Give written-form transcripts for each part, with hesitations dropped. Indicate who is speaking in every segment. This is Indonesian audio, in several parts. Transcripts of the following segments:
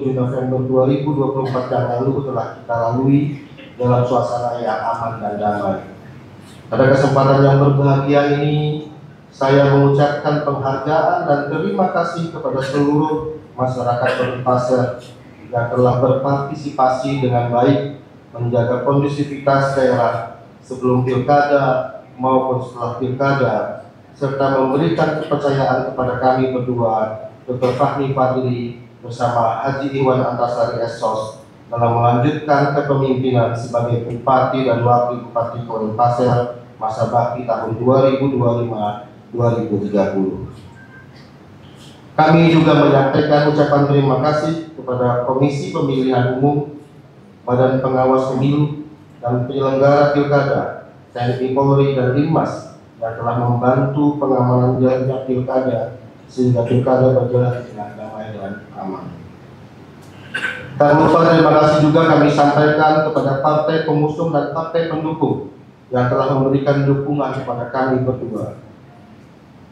Speaker 1: 27 November 2024 yang lalu telah kita lalui dalam suasana yang aman dan damai. Pada kesempatan yang berbahagia ini, saya mengucapkan penghargaan dan terima kasih kepada seluruh masyarakat Denpasar yang telah berpartisipasi dengan baik menjaga kondusivitas daerah sebelum pilkada maupun setelah pilkada, serta memberikan kepercayaan kepada kami berdua, Dr. Fahmi Fadli bersama Haji Iwan Antasari SSOS dalam melanjutkan kepemimpinan sebagai Bupati dan Wakil Bupati Kota Denpasar masa bakti tahun 2025-2030. Kami juga menyampaikan ucapan terima kasih kepada Komisi Pemilihan Umum, Badan Pengawas Pemilu dan Penyelenggara Pilkada, TNI Polri dan Linmas yang telah membantu pengamanan jalannya pilkada sehingga pilkada berjalan dengan damai dan aman. Tak lupa terima kasih juga kami sampaikan kepada partai pengusung dan partai pendukung yang telah memberikan dukungan kepada kami berdua.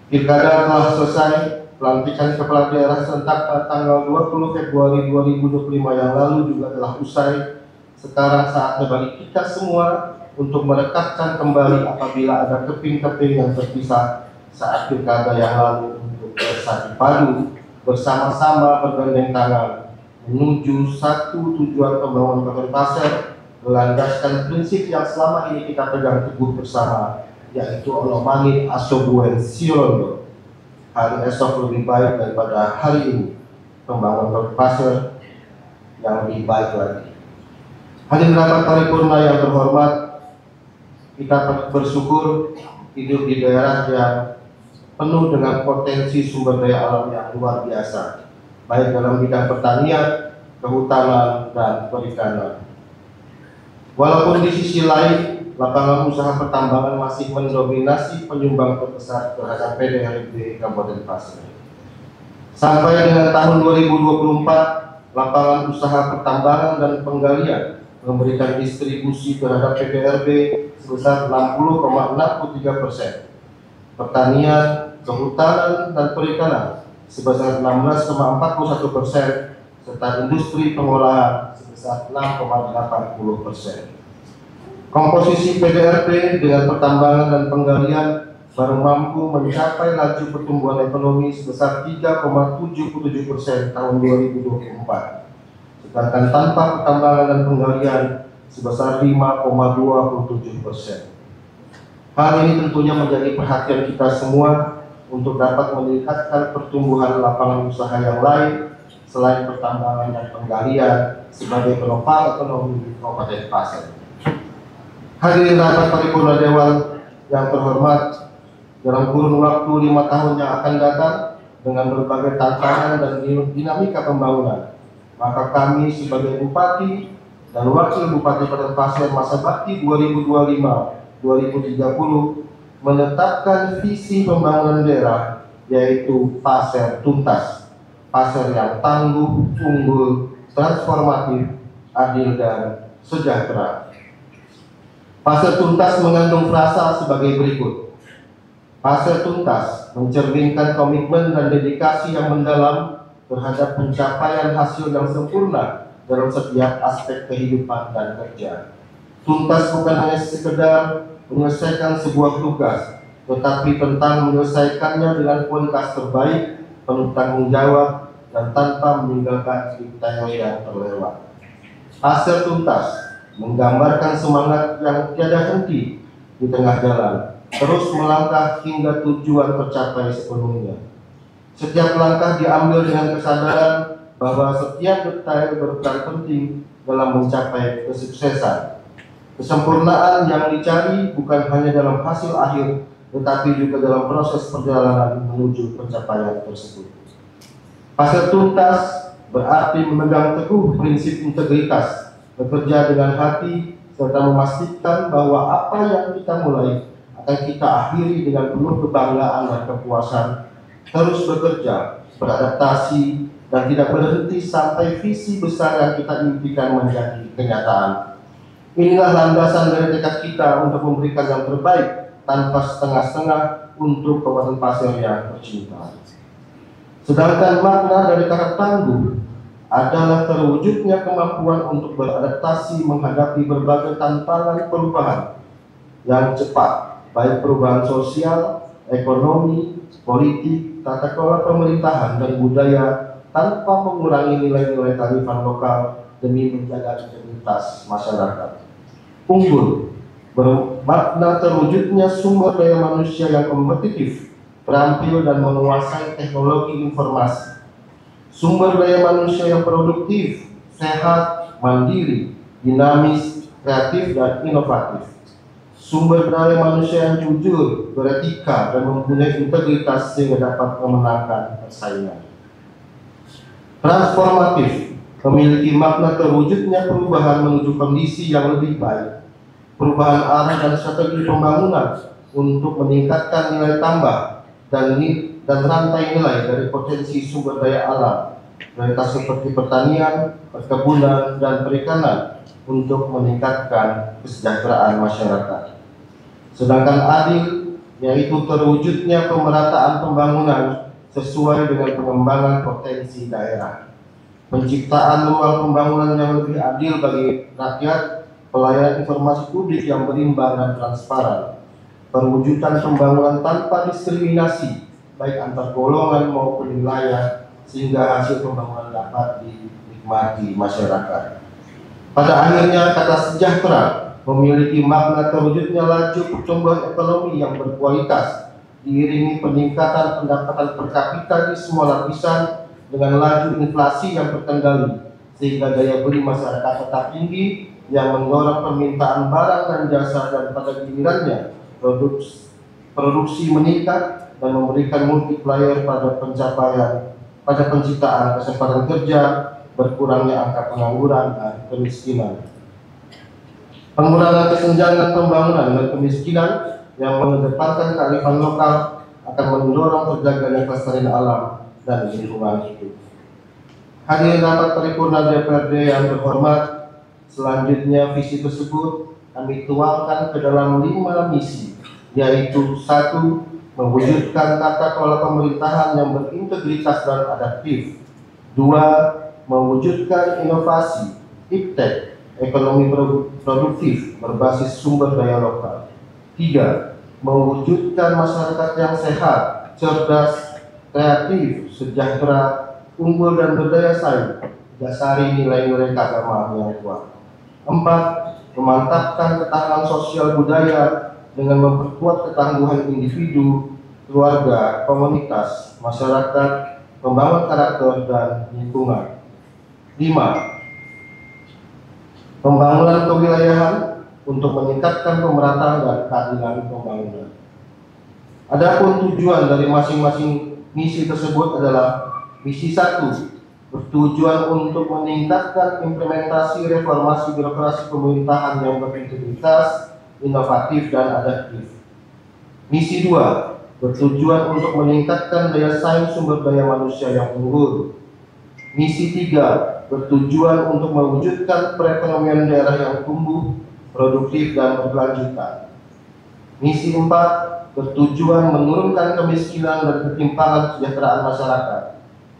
Speaker 1: Pilkada telah selesai, pelantikan kepala daerah serentak pada tanggal 20 Februari 2025 yang lalu juga telah usai. Sekarang saatnya bagi kita semua untuk merekatkan kembali apabila ada keping-keping yang terpisah saat pilkada yang lalu untuk bersatu padu bersama-sama bergandeng tangan menuju satu tujuan pembangunan Kota Denpasar berlandaskan prinsip yang selama ini kita pegang teguh bersama, yaitu Olo Mangit Asobuen Silondo. Hari esok lebih baik daripada hari ini, pembangunan Kota Denpasar yang lebih baik lagi. Hadirin rapat paripurna yang terhormat, kita bersyukur hidup di daerah yang penuh dengan potensi sumber daya alam yang luar biasa, baik dalam bidang pertanian, kehutanan, dan perikanan. Walaupun di sisi lain, lapangan usaha pertambangan masih mendominasi penyumbang terbesar terhadap PDRB Kabupaten Denpasar. Sampai dengan tahun 2024, lapangan usaha pertambangan dan penggalian memberikan distribusi terhadap PDRB sebesar 60,63%, pertanian, kehutanan, dan perikanan sebesar 16,41%, serta industri pengolahan sebesar 6,80%. Komposisi PDRB dengan pertambangan dan penggalian baru mampu mencapai laju pertumbuhan ekonomi sebesar 3,77% tahun 2024. Sedangkan tanpa pertambangan dan penggalian sebesar 5,27%. Hal ini tentunya menjadi perhatian kita semua untuk dapat meningkatkan pertumbuhan lapangan usaha yang lain selain pertambangan dan penggalian sebagai penopang ekonomi di Kabupaten Denpasar. Hadirin rapat paripurna Dewan yang terhormat, dalam kurun waktu 5 tahun yang akan datang dengan berbagai tantangan dan dinamika pembangunan, maka kami sebagai Bupati dan Wakil Bupati Kota Denpasar masa bakti 2025-2030 menetapkan visi pembangunan daerah, yaitu Pasar Tuntas, pasar yang tangguh, unggul, transformatif, adil, dan sejahtera. Pasar Tuntas mengandung frasa sebagai berikut. Pasar Tuntas mencerminkan komitmen dan dedikasi yang mendalam terhadap pencapaian hasil yang sempurna dalam setiap aspek kehidupan dan kerja. Tuntas bukan hanya sekedar menyelesaikan sebuah tugas, tetapi tentang menyelesaikannya dengan kualitas terbaik, penuh tanggung jawab, dan tanpa meninggalkan detail yang terlewat. Pasar Tuntas menggambarkan semangat yang tiada henti di tengah jalan, terus melangkah hingga tujuan tercapai sepenuhnya. Setiap langkah diambil dengan kesadaran bahwa setiap detail berperan penting dalam mencapai kesuksesan. Kesempurnaan yang dicari bukan hanya dalam hasil akhir, tetapi juga dalam proses perjalanan menuju pencapaian tersebut. Pasar Tuntas berarti memegang teguh prinsip integritas, bekerja dengan hati, serta memastikan bahwa apa yang kita mulai akan kita akhiri dengan penuh kebanggaan dan kepuasan. Terus bekerja, beradaptasi, dan tidak berhenti sampai visi besar yang kita impikan menjadi kenyataan. Inilah landasan dari tekad kita untuk memberikan yang terbaik tanpa setengah-setengah untuk Kabupaten Denpasar yang tercinta. Sedangkan makna dari kata tangguh adalah terwujudnya kemampuan untuk beradaptasi menghadapi berbagai tantangan perubahan yang cepat, baik perubahan sosial, ekonomi, politik, tata kelola pemerintahan, dan budaya, tanpa mengurangi nilai-nilai kearifan lokal demi menjaga integritas masyarakat. Unggul bermakna terwujudnya sumber daya manusia yang kompetitif, terampil, dan menguasai teknologi informasi. Sumber daya manusia yang produktif, sehat, mandiri, dinamis, kreatif, dan inovatif. Sumber daya manusia yang jujur, beretika, dan mempunyai integritas sehingga dapat memenangkan persaingan. Transformatif memiliki makna terwujudnya perubahan menuju kondisi yang lebih baik. Perubahan arah dan strategi pembangunan untuk meningkatkan nilai tambah dan rantai nilai dari potensi sumber daya alam, varietas seperti pertanian, perkebunan, dan perikanan untuk meningkatkan kesejahteraan masyarakat. Sedangkan adil, yaitu terwujudnya pemerataan pembangunan sesuai dengan pengembangan potensi daerah. Penciptaan ruang pembangunan yang lebih adil bagi rakyat, pelayanan informasi publik yang berimbang dan transparan, perwujudan pembangunan tanpa diskriminasi, baik antar golongan maupun wilayah, sehingga hasil pembangunan dapat dinikmati masyarakat. Pada akhirnya, kata sejahtera memiliki makna terwujudnya laju pertumbuhan ekonomi yang berkualitas, diiringi peningkatan pendapatan per kapita di semua lapisan dengan laju inflasi yang terkendali, sehingga daya beli masyarakat tetap tinggi yang mendorong permintaan barang dan jasa, dan pada gilirannya produksi meningkat dan memberikan multiplier pada penciptaan kesempatan kerja, berkurangnya angka pengangguran dan kemiskinan. Pengurangan kesenjangan pembangunan dan kemiskinan yang mengedepankan kearifan lokal akan mendorong terjaganya kelestarian alam dan lingkungan hidup. Hadirin rapat paripurna DPRD yang terhormat, selanjutnya visi tersebut kami tuangkan ke dalam 5 misi, yaitu 1. Mewujudkan tata kelola pemerintahan yang berintegritas dan adaptif. 2. Mewujudkan inovasi, iptek, ekonomi produktif berbasis sumber daya lokal. 3. Mewujudkan masyarakat yang sehat, cerdas, kreatif, sejahtera, unggul, dan berdaya saing, dasari nilai-nilai keagamaan yang kuat. 4. Memantapkan ketahanan sosial budaya dengan memperkuat ketangguhan individu, keluarga, komunitas, masyarakat, membangun karakter dan lingkungan. 5. Pembangunan kewilayahan untuk meningkatkan pemerataan dan keadilan pembangunan. Adapun tujuan dari masing-masing misi tersebut adalah: misi 1, bertujuan untuk meningkatkan implementasi reformasi birokrasi pemerintahan yang berintegritas, inovatif, dan adaptif. Misi 2, bertujuan untuk meningkatkan daya saing sumber daya manusia yang unggul. Misi 3, bertujuan untuk mewujudkan perekonomian daerah yang tumbuh, produktif, dan berkelanjutan. Misi 4, bertujuan menurunkan kemiskinan dan ketimpangan kesejahteraan masyarakat.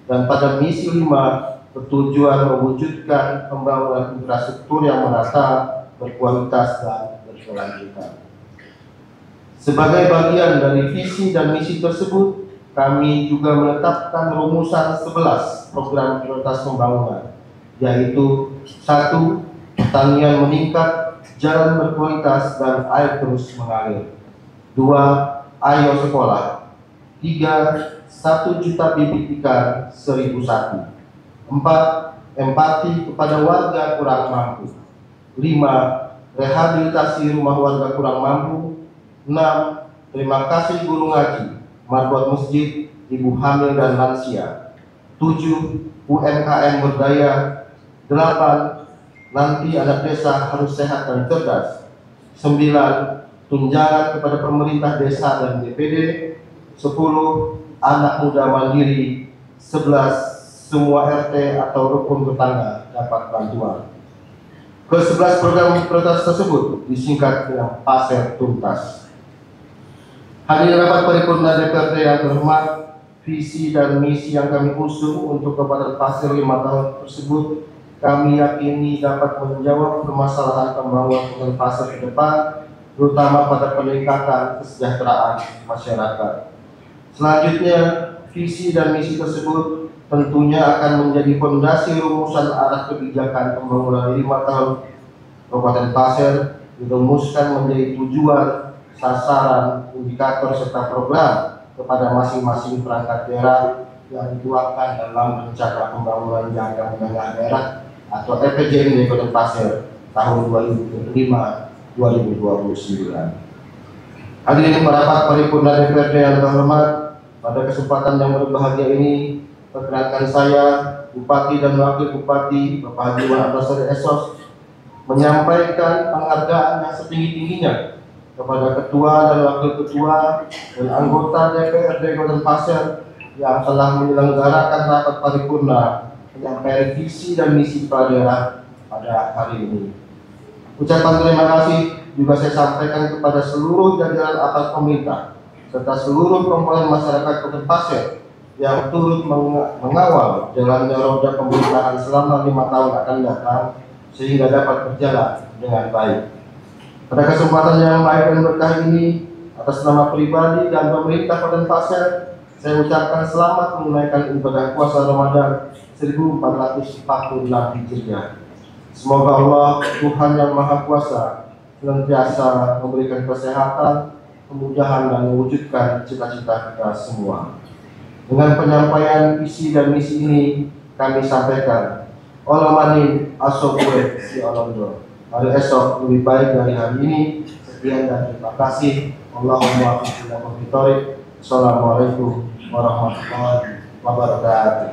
Speaker 1: Dan pada misi 5, bertujuan mewujudkan pembangunan infrastruktur yang merata, berkualitas, dan berkelanjutan. Sebagai bagian dari visi dan misi tersebut, kami juga menetapkan rumusan 11 program prioritas pembangunan, yaitu 1. Pertanian meningkat, jalan berkualitas, dan air terus mengalir. 2. Ayo sekolah. 3. 1 juta bibit ikan 1000 sapi. 4. Empati kepada warga kurang mampu. 5. Rehabilitasi rumah warga kurang mampu. 6. Terima kasih guru ngaji, marbot masjid, ibu hamil dan lansia. 7. UMKM berdaya. 8. Nanti anak desa harus sehat dan cerdas. 9. Tunjangan kepada pemerintah desa dan DPD. 10. Anak muda mandiri. 11. Semua RT atau rukun tetangga dapat bantuan. Ke-11 program prioritas tersebut disingkat dengan PASER tuntas. Hadirin rapat paripurna DPRD yang terhormat, visi dan misi yang kami usung untuk Kabupaten Pasir 5 tahun tersebut, kami yakini dapat menjawab permasalahan pembangunan Kabupaten Pasir ke depan, terutama pada peningkatan kesejahteraan masyarakat. Selanjutnya, visi dan misi tersebut tentunya akan menjadi fondasi rumusan arah kebijakan pembangunan 5 tahun Kabupaten Pasir, dirumuskan menjadi tujuan, sasaran, indikator serta program kepada masing-masing perangkat daerah yang dituangkan dalam rencana pembangunan jangka menengah daerah atau RPJMD Kabupaten Pasir tahun 2025-2029. Hadirin rapat paripurna DPRD yang terhormat, pada kesempatan yang berbahagia ini perkenankan saya, Bupati dan Wakil Bupati Bapak Haji Iwan Abdulsari Esos, menyampaikan penghargaan yang setinggi-tingginya kepada Ketua dan Wakil Ketua dan anggota DPRD Kabupaten Pasir yang telah menyelenggarakan rapat paripurna penyampaian visi dan misi kepala daerah pada hari ini. Ucapan terima kasih juga saya sampaikan kepada seluruh jajaran aparat pemerintah serta seluruh komponen masyarakat Kabupaten Pasir yang turut mengawal jalannya roda pemerintahan selama 5 tahun akan datang sehingga dapat berjalan dengan baik. Pada kesempatan yang baik dan berkah ini, atas nama pribadi dan pemerintah Kabupaten Pasir, saya ucapkan selamat menunaikan ibadah puasa Ramadan 1446 Hijriah. Semoga Allah, Tuhan yang Maha Kuasa, senantiasa memberikan kesehatan, kemudahan dan mewujudkan cita-cita kita semua. Dengan penyampaian visi dan misi ini, kami sampaikan, Olamani asobwe si Olondo. Hari esok lebih baik dari hari ini. Sekian dan terima kasih. Allahumma wabarakatuh. Assalamualaikum warahmatullahi wabarakatuh.